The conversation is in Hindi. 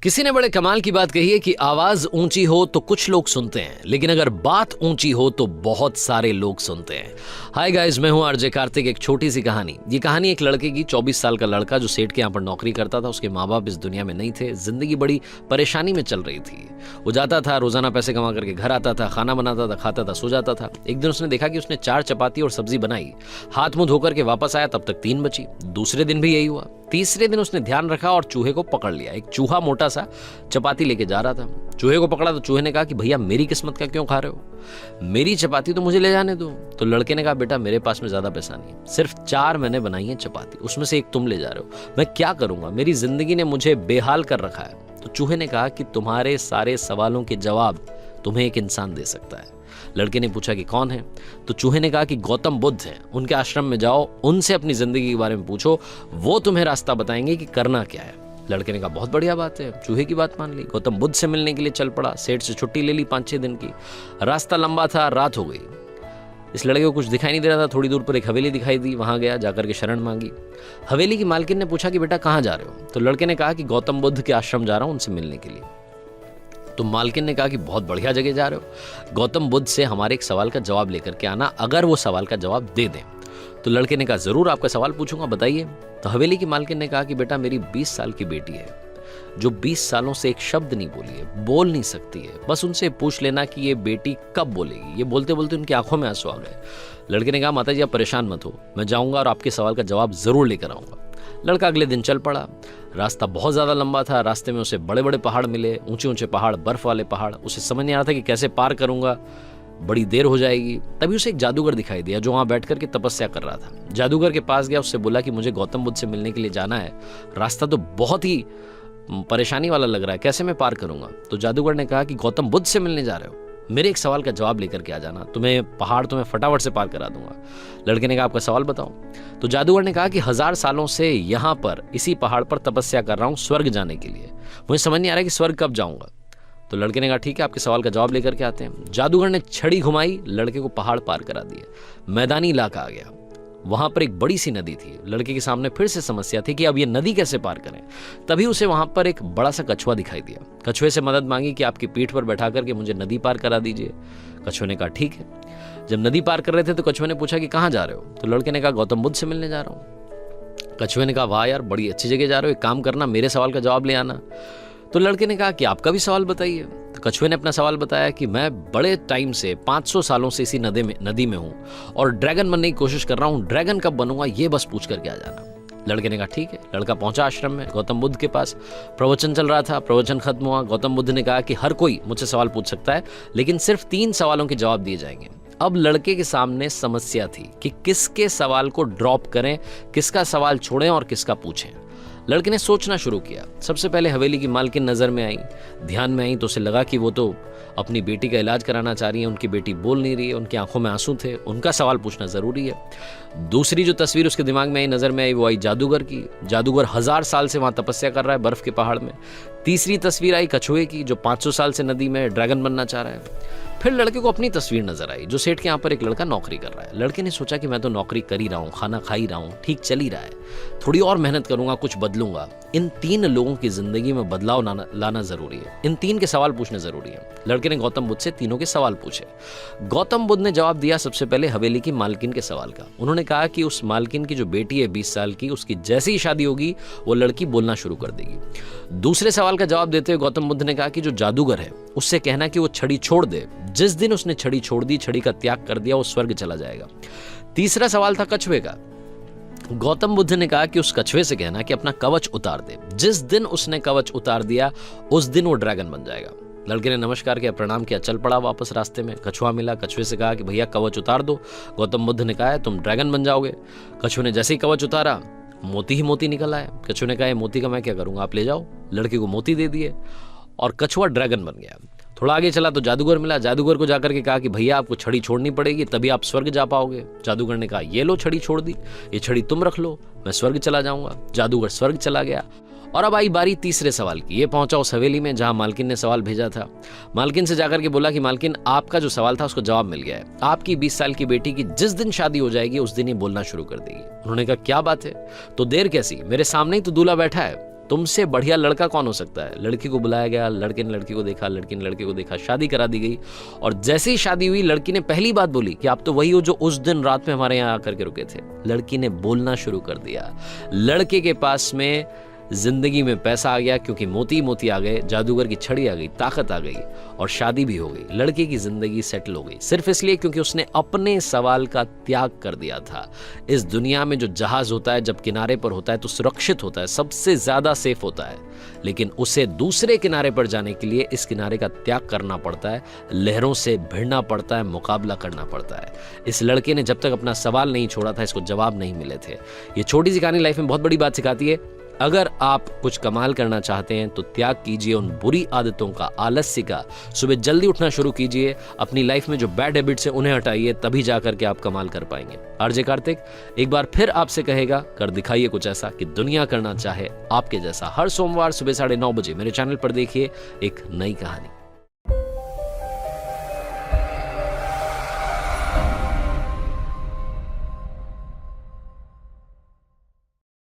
किसी ने बड़े कमाल की बात कही है कि आवाज ऊंची हो तो कुछ लोग सुनते हैं, लेकिन अगर बात ऊंची हो तो बहुत सारे लोग सुनते हैं। हाय गाइस, मैं हूं आरजे कार्तिक। एक छोटी सी कहानी। ये कहानी एक लड़के की। 24 साल का लड़का जो सेठ के यहाँ पर नौकरी करता था। उसके माँ बाप इस दुनिया में नहीं थे। जिंदगी बड़ी परेशानी में चल रही थी। वो जाता था, रोजाना पैसे कमा करके घर आता था, खाना बनाता था, खाता था, सो जाता था। एक दिन उसने देखा कि उसने 4 चपाती और सब्जी बनाई। हाथ मुंह धोकर के वापस आया, तब तक 3 बची। दूसरे दिन भी यही हुआ। तीसरे दिन उसने ध्यान रखा और चूहे को पकड़ लिया। एक चूहा मोटा सा चपाती लेके जा रहा था। चूहे को पकड़ा तो चूहे ने कहा कि भैया मेरी किस्मत का क्यों खा रहे हो, मेरी चपाती तो मुझे ले जाने दो। तो लड़के ने कहा बेटा मेरे पास में ज्यादा पैसा नहीं है, सिर्फ 4 मैंने बनाई है चपाती, उसमें से एक तुम ले जा रहे हो, मैं क्या करूंगा, मेरी जिंदगी ने मुझे बेहाल कर रखा है। तो चूहे ने कहा कि तुम्हारे सारे सवालों के जवाब तुम्हें एक इंसान दे सकता है। लड़के ने पूछा कि कौन है? तो चूहे ने कहा कि गौतम बुद्ध हैं, उनके आश्रम में जाओ, उनसे अपनी जिंदगी के बारे में पूछो, वो तुम्हें रास्ता बताएंगे कि करना क्या है। लड़के ने कहा बहुत बढ़िया बात है। चूहे की बात मान ली, गौतम बुद्ध से मिलने के लिए चल पड़ा। सेठ से छुट्टी ले ली 5-6 दिन की। रास्ता लंबा था, रात हो गई। इस लड़के को कुछ दिखाई नहीं दे रहा था। थोड़ी दूर पर एक हवेली दिखाई दी, वहां गया, जाकर के शरण मांगी। हवेली की मालकिन ने पूछा कि बेटा कहाँ जा रहे हो? तो लड़के ने कहा कि गौतम बुद्ध के आश्रम जा रहा हूं, उनसे मिलने के लिए। तो मालकिन ने कहा कि बहुत बढ़िया जगह जा रहे हो, गौतम बुद्ध से हमारे एक सवाल का जवाब लेकर के आना, अगर वो सवाल का जवाब दे दें। तो लड़के ने कहा जरूर, आपका सवाल पूछूंगा, बताइए। तो हवेली की मालकिन ने कहा कि बेटा मेरी 20 साल की बेटी है, जो 20 सालों से एक शब्द नहीं बोली है, बोल नहीं सकती है। बस उनसे पूछ लेना कि ये बेटी कब बोलेगी। ये बोलते बोलते उनकी आंखों में आंसू आ गए। लड़के ने कहा माता जी आप परेशान मत हो, मैं जाऊंगा और आपके सवाल का जवाब जरूर लेकर आऊंगा। लड़का अगले दिन चल पड़ा। रास्ता बहुत ज्यादा लंबा था। रास्ते में उसे बड़े बड़े पहाड़ मिले, ऊंचे ऊंचे पहाड़, बर्फ वाले पहाड़। उसे समझ नहीं आ रहा था कि कैसे पार करूंगा, बड़ी देर हो जाएगी। तभी उसे एक जादूगर दिखाई दिया जो वहां बैठ करके तपस्या कर रहा था। जादूगर के पास गया, उससे बोला कि मुझे गौतम बुद्ध से मिलने के लिए जाना है, रास्ता तो बहुत ही परेशानी वाला लग रहा है, कैसे मैं पार करूंगा? तो जादूगर ने कहा कि गौतम बुद्ध से मिलने जा रहे हो, मेरे एक सवाल का जवाब लेकर के आ जाना, तुम्हें फटाफट से पार करा दूंगा। लड़के ने कहा आपका सवाल बताओ। तो जादूगर ने कहा कि 1000 सालों से यहाँ पर इसी पहाड़ पर तपस्या कर रहा हूँ स्वर्ग जाने के लिए, मुझे समझ नहीं आ रहा कि स्वर्ग कब जाऊंगा। तो लड़के ने कहा ठीक है, आपके सवाल का जवाब लेकर के आते हैं। जादूगर ने छड़ी घुमाई, लड़के को पहाड़ पार करा दिए। मैदानी इलाका आ गया। वहां पर एक बड़ी सी नदी थी। लड़के के सामने फिर से समस्या थी कि अब ये नदी कैसे पार करें। तभी उसे वहां पर एक बड़ा सा कछुआ दिखाई दिया। कछुए से मदद मांगी कि आपकी पीठ पर बैठा करके मुझे नदी पार करा दीजिए। कछुए ने कहा ठीक है। जब नदी पार कर रहे थे तो कछुए ने पूछा कि कहाँ जा रहे हो? तो लड़के ने कहा गौतम बुद्ध से मिलने जा रहा हूँ। कछुए ने कहा वाह यार, बड़ी अच्छी जगह जा रहे हो, एक काम करना, मेरे सवाल का जवाब ले आना। तो लड़के ने कहा कि आपका भी सवाल बताइए। तो कछुए ने अपना सवाल बताया कि मैं बड़े टाइम से 500 सालों से इसी नदी में हूँ और ड्रैगन बनने की कोशिश कर रहा हूँ, ड्रैगन कब बनूंगा ये बस पूछ करके आ जाना। लड़के ने कहा ठीक है। लड़का पहुंचा आश्रम में, गौतम बुद्ध के पास। प्रवचन चल रहा था, प्रवचन खत्म हुआ। गौतम बुद्ध ने कहा कि हर कोई मुझसे सवाल पूछ सकता है, लेकिन सिर्फ 3 सवालों के जवाब दिए जाएंगे। अब लड़के के सामने समस्या थी कि किसके सवाल को ड्रॉप करें, किसका सवाल छोड़ें और किसका पूछें। लड़के ने सोचना शुरू किया। सबसे पहले हवेली की मालकिन नजर में आई, ध्यान में आई, तो उसे लगा कि वो तो अपनी बेटी का इलाज कराना चाह रही है, उनकी बेटी बोल नहीं रही है, उनकी आंखों में आंसू थे, उनका सवाल पूछना जरूरी है। दूसरी जो तस्वीर उसके दिमाग में आई, नजर में आई, वो आई जादूगर की। जादूगर 1000 साल से वहां तपस्या कर रहा है बर्फ के पहाड़ में। तीसरी तस्वीर आई कछुए की, जो 500 साल से नदी में ड्रैगन बनना चाह रहा है। फिर लड़के को अपनी तस्वीर नजर आई, जो सेठ के यहाँ पर एक लड़का नौकरी कर रहा है। लड़के ने सोचा कि मैं तो नौकरी कर ही रहा हूँ, खाना खा ही रहा हूँ, ठीक चल ही रहा है, थोड़ी और मेहनत करूंगा, कुछ बदलूंगा। इन 3 लोगों की जिंदगी में बदलाव लाना जरूरी है, इन 3 के सवाल पूछने जरूरी है। लड़के ने गौतम बुद्ध से तीनों के सवाल पूछे। गौतम बुद्ध ने जवाब दिया सबसे पहले हवेली की मालकिन के सवाल का। उन्होंने कहा कि उस मालकिन की जो बेटी है 20 साल की, उसकी जैसे ही शादी होगी वो लड़की बोलना शुरू कर देगी। दूसरे सवाल का जवाब देते हुए गौतम बुद्ध ने कहा कि जो जादूगर है उससे कहना कि वो छड़ी छोड़ दे, जिस दिन उसने छड़ी छोड़ दी, छड़ी का त्याग कर दिया, वो स्वर्ग चला जाएगा। तीसरा सवाल था कछुए का। गौतम बुद्ध ने कहा कि उस कछुए से कहना कि अपना कवच उतार दे, जिस दिन उसने कवच उतार दिया उस दिन वो ड्रैगन बन जाएगा। लड़के ने नमस्कार किया, प्रणाम किया, चल पड़ा वापस। रास्ते में कछुआ मिला। कछुए से कहा कि भैया कवच उतार दो। गौतम बुद्ध ने कहा तुम ड्रैगन बन जाओगे। कछुए ने जैसे ही कवच उतारा, मोती ही मोती निकल आया। कछुए ने कहा मोती का मैं क्या करूंगा, आप ले जाओ। लड़के को मोती दे दिए और कछुआ ड्रैगन बन गया। थोड़ा आगे चला तो जादूगर मिला। जादूगर को जाकर के कहा कि भैया आपको छड़ी छोड़नी पड़ेगी, तभी आप स्वर्ग जा पाओगे। जादूगर ने कहा ये लो छड़ी छोड़ दी, ये छड़ी तुम रख लो, मैं स्वर्ग चला जाऊंगा। जादूगर स्वर्ग चला गया। और अब आई बारी तीसरे सवाल की। ये पहुंचा उस हवेली में जहां मालकिन ने सवाल भेजा था। मालकिन से जाकर के बोला कि मालकिन आपका जो सवाल था उसको जवाब मिल गया है, आपकी 20 साल की बेटी की जिस दिन शादी हो जाएगी उस दिन ही बोलना शुरू कर देगी। उन्होंने कहा क्या बात है, तो देर कैसी, मेरे सामने ही तो दूल्हा बैठा है। तुमसे बढ़िया लड़का कौन हो सकता है। लड़की को बुलाया गया, लड़के ने लड़की को देखा, लड़की ने लड़के को देखा, शादी करा दी गई। और जैसे ही शादी हुई, लड़की ने पहली बात बोली कि आप तो वही हो जो उस दिन रात में हमारे यहाँ आकर के रुके थे। लड़की ने बोलना शुरू कर दिया। लड़के के पास में जिंदगी में पैसा आ गया, क्योंकि मोती मोती आ गए, जादूगर की छड़ी आ गई, ताकत आ गई, और शादी भी हो गई। लड़के की जिंदगी सेटल हो गई, सिर्फ इसलिए क्योंकि उसने अपने सवाल का त्याग कर दिया था। इस दुनिया में जो जहाज होता है जब किनारे पर होता है तो सुरक्षित होता है, सबसे ज्यादा सेफ होता है, लेकिन उसे दूसरे किनारे पर जाने के लिए इस किनारे का त्याग करना पड़ता है, लहरों से भिड़ना पड़ता है, मुकाबला करना पड़ता है। इस लड़के ने जब तक अपना सवाल नहीं छोड़ा था, इसको जवाब नहीं मिले थे। ये छोटी सी कहानी लाइफ में बहुत बड़ी बात सिखाती है। अगर आप कुछ कमाल करना चाहते हैं तो त्याग कीजिए उन बुरी आदतों का, आलस्य का। सुबह जल्दी उठना शुरू कीजिए, अपनी लाइफ में जो बैड हैबिट्स हैं उन्हें हटाइए, तभी जाकर के आप कमाल कर पाएंगे। आरजे कार्तिक एक बार फिर आपसे कहेगा, कर दिखाइए कुछ ऐसा कि दुनिया करना चाहे आपके जैसा। हर सोमवार सुबह 9:30 बजे मेरे चैनल पर देखिए एक नई कहानी।